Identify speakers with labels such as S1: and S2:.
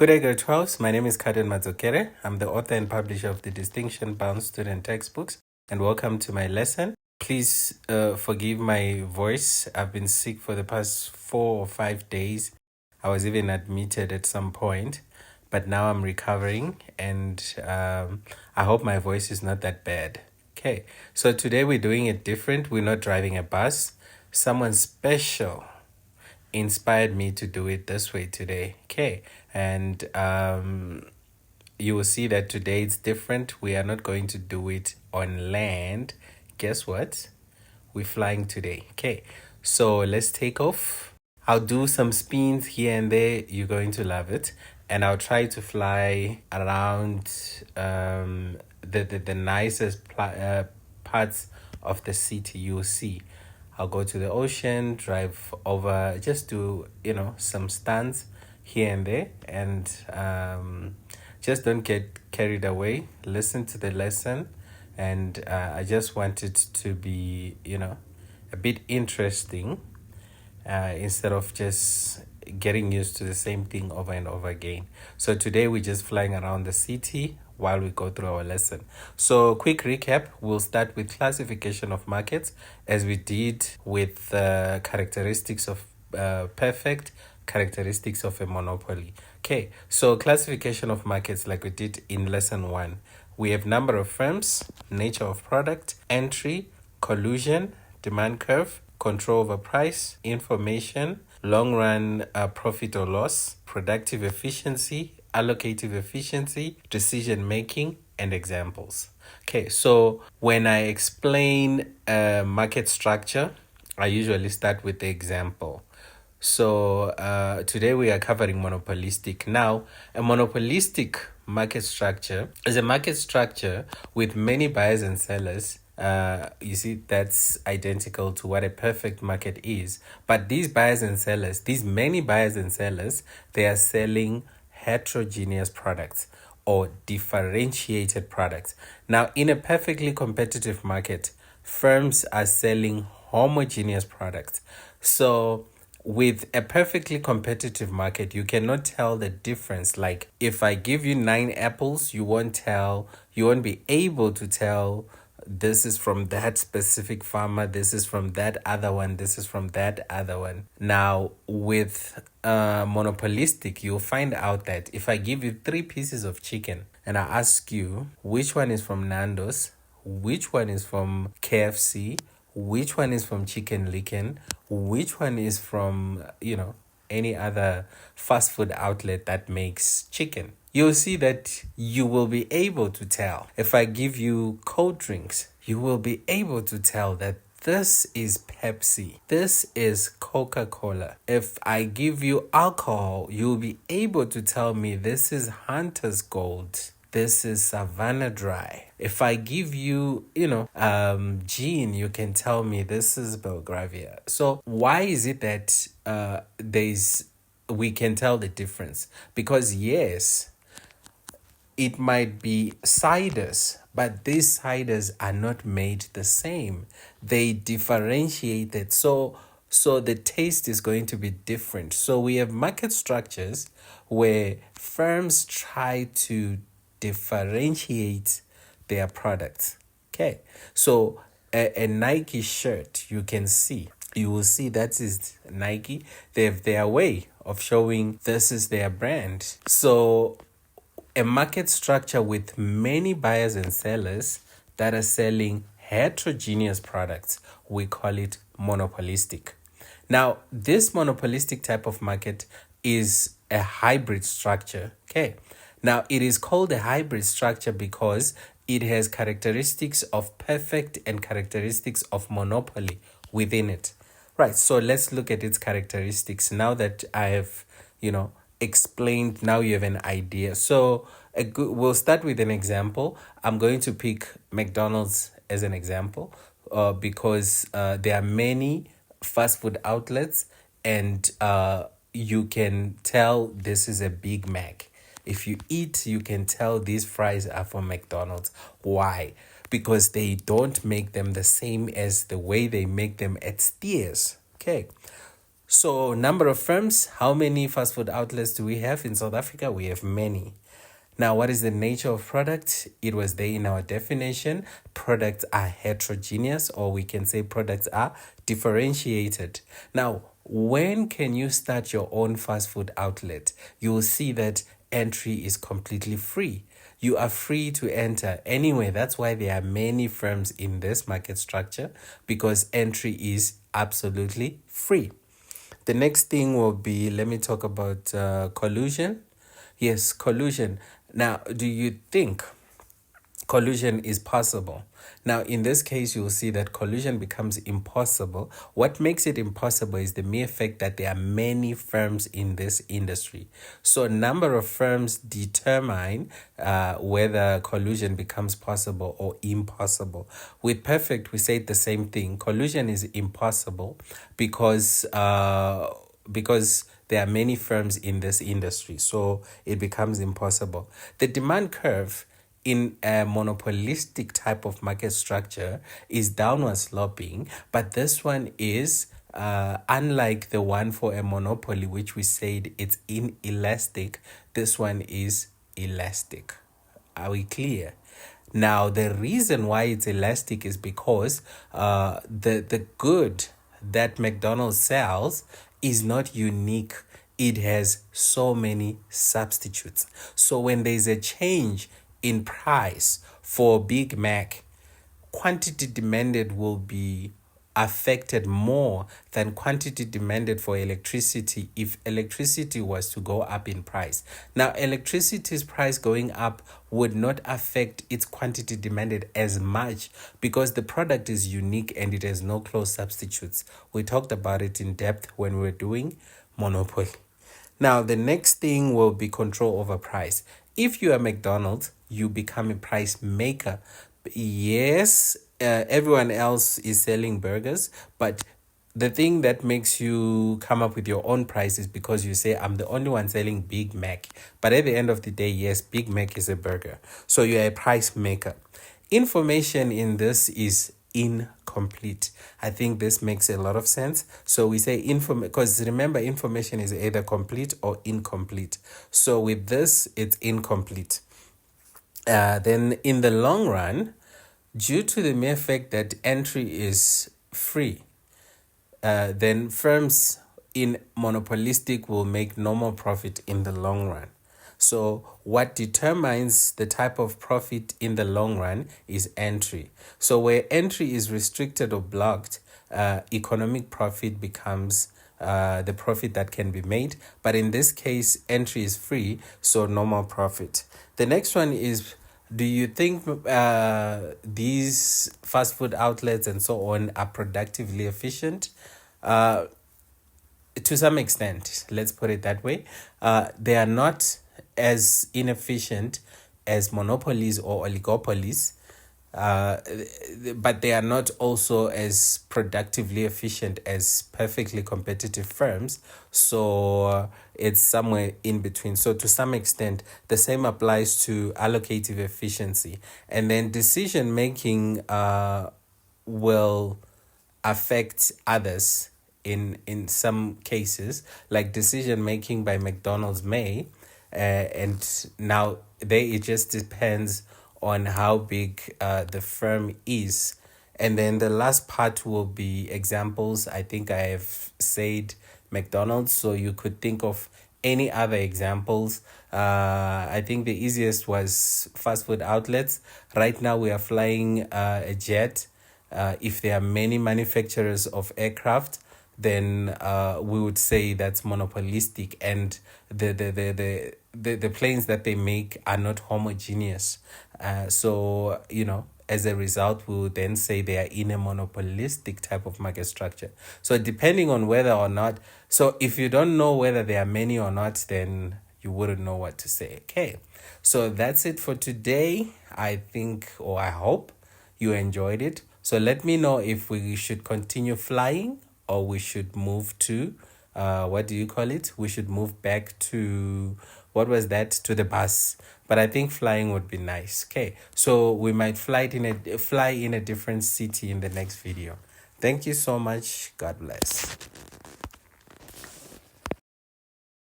S1: Good day, grade 12s. My name is Carden Madzokere. I'm the author and publisher of the distinction-bound student textbooks, and welcome to my lesson. Please forgive my voice. I've been sick for the past 4 or 5 days. I was even admitted at some point, but now I'm recovering, and I hope my voice is not that bad. Okay, so today we're doing it different. We're not driving a bus. Someone special inspired me to do it this way today. Okay, and you will see that today it's different. We are not going to do it on land. Guess what? We're flying today. Okay, so let's take off. I'll do some spins here and there. You're going to love it. And I'll try to fly around the nicest parts of the city you'll see. I'll go to the ocean, drive over, just do, some stunts here and there. And just don't get carried away. Listen to the lesson. And I just want it to be, a bit interesting instead of just getting used to the same thing over and over again. So today we're just flying around the city while we go through our lesson. So quick recap, we'll start with classification of markets as we did with characteristics of perfect, characteristics of a monopoly. Okay, so classification of markets like we did in lesson 1. We have number of firms, nature of product, entry, collusion, demand curve, control over price, information, long run profit or loss, productive efficiency, allocative efficiency, decision making, and examples. Okay, so when I explain market structure, I usually start with the example. So today we are covering monopolistic. Now, a monopolistic market structure is a market structure with many buyers and sellers. You see, that's identical to what a perfect market is. But these buyers and sellers, these many buyers and sellers, they are selling heterogeneous products or differentiated products. Now, in a perfectly competitive market, firms are selling homogeneous products. So with a perfectly competitive market, you cannot tell the difference. Like if I give you 9 apples, you won't be able to tell this is from that specific farmer, this is from that other one, this is from that other one. Now with monopolistic, you'll find out that if I give you 3 pieces of chicken and I ask you which one is from Nando's, which one is from KFC, which one is from Chicken Licken, which one is from, any other fast food outlet that makes chicken, you'll see that you will be able to tell. If I give you cold drinks, you will be able to tell that this is Pepsi, this is Coca-Cola. If I give you alcohol, you'll be able to tell me this is Hunter's Gold, this is Savannah Dry. If I give you, gin, you can tell me this is Belgravia. So why is it that we can tell the difference? Because yes, it might be ciders, but these ciders are not made the same. They differentiated. So the taste is going to be different. So we have market structures where firms try to differentiate their products. Okay, so a Nike shirt, you will see that is Nike. They have their way of showing this is their brand. So a market structure with many buyers and sellers that are selling heterogeneous products, we call it monopolistic. Now, this monopolistic type of market is a hybrid structure. Okay. Now, it is called a hybrid structure because it has characteristics of perfect and characteristics of monopoly within it. Right, so let's look at its characteristics. Now that I have, explained, now you have an idea. So we'll start with an example. I'm going to pick McDonald's as an example because there are many fast food outlets and you can tell this is a Big Mac. If you eat, you can tell these fries are from McDonald's. Why? Because they don't make them the same as the way they make them at Steers. Okay. So, number of firms, how many fast food outlets do we have in South Africa? We have many. Now, what is the nature of product? It was there in our definition. Products are heterogeneous, or we can say products are differentiated. Now, when can you start your own fast food outlet? You will see that entry is completely free. You are free to enter anyway. That's why there are many firms in this market structure, because entry is absolutely free. The next thing will be, let me talk about collusion. Yes, collusion. Now, do you think collusion is possible? Now, in this case, you'll see that collusion becomes impossible. What makes it impossible is the mere fact that there are many firms in this industry. So, number of firms determine whether collusion becomes possible or impossible. With perfect, we say the same thing. Collusion is impossible because there are many firms in this industry, so it becomes impossible. The demand curve in a monopolistic type of market structure is downward sloping, but this one is unlike the one for a monopoly, which we said it's inelastic. This one is elastic. Are we clear? Now, the reason why it's elastic is because the good that McDonald's sells is not unique. It has so many substitutes. So when there's a change in price for Big Mac, quantity demanded will be affected more than quantity demanded for electricity if electricity was to go up in price. Now, electricity's price going up would not affect its quantity demanded as much because the product is unique and it has no close substitutes. We talked about it in depth when we were doing Monopoly. Now, the next thing will be control over price. If you are McDonald's, you become a price maker. Yes, everyone else is selling burgers, but the thing that makes you come up with your own price is because you say, I'm the only one selling Big Mac. But at the end of the day, yes, Big Mac is a burger. So you're a price maker. Information in this is incomplete. I think this makes a lot of sense. So we say because remember, information is either complete or incomplete. So with this, it's incomplete. Then in the long run, due to the mere fact that entry is free, then firms in monopolistic will make normal profit in the long run. So what determines the type of profit in the long run is entry. So where entry is restricted or blocked, economic profit becomes the profit that can be made. But in this case, entry is free, so normal profit. The next one is, do you think these fast food outlets and so on are productively efficient? To some extent, let's put it that way. They are not as inefficient as monopolies or oligopolies, but they are not also as productively efficient as perfectly competitive firms. So it's somewhere in between. So to some extent, the same applies to allocative efficiency. And then decision making will affect others in some cases, like decision making by McDonald's may, and now it just depends on how big the firm is. And then the last part will be examples. I think I have said McDonald's, so you could think of any other examples. I think the easiest was fast food outlets. Right now we are flying a jet. If there are many manufacturers of aircraft, then we would say that's monopolistic, and the planes that they make are not homogeneous. So, as a result, we would then say they are in a monopolistic type of market structure. So depending on whether or not, so if you don't know whether there are many or not, then you wouldn't know what to say. Okay, so that's it for today. I think, or I hope you enjoyed it. So let me know if we should continue flying or we should move to, what do you call it? We should move back to, what was that? To the bus. But I think flying would be nice. Okay, so we might fly in a different city in the next video. Thank you so much. God bless.